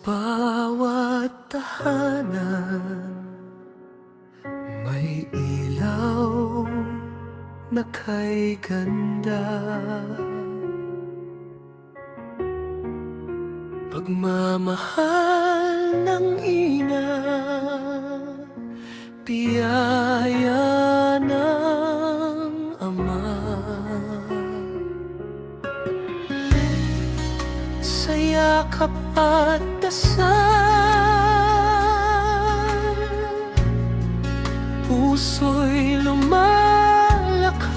bawat tahanan may ilaw na kay ganda. Pagmamahal ng ina, biyaya ng ama. Sa yakap at dasal, puso'y lumalakas.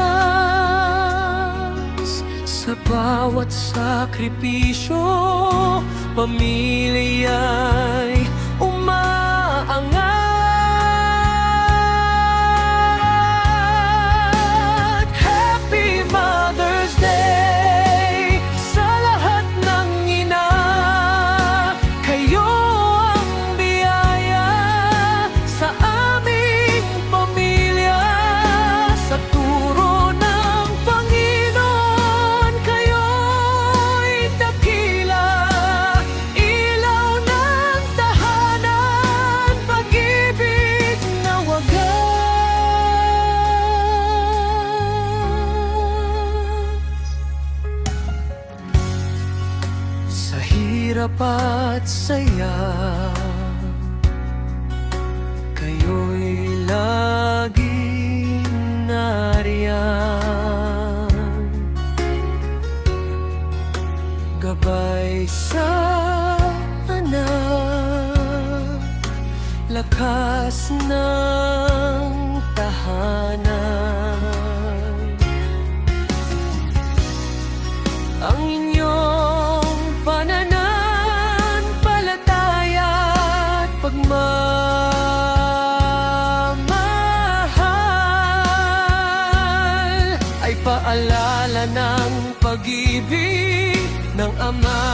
Sa bawat sakripisyo, pamilya'y umaangat. Happy Mother's Day sa lahat ng ina. Kayo ang biyaya sa aming pamilya. Sa turo ng Panginoon, kayo'y dakila. Ilaw ng tahanan, pag-ibig na wagas. Sa hirap at saya, kayo'y laging nariyan. Gabay sa anak, lakas ng tahanan. Ang inyong pananampalataya at pagmamahal ay paalala ng pag-ibig ng Ama.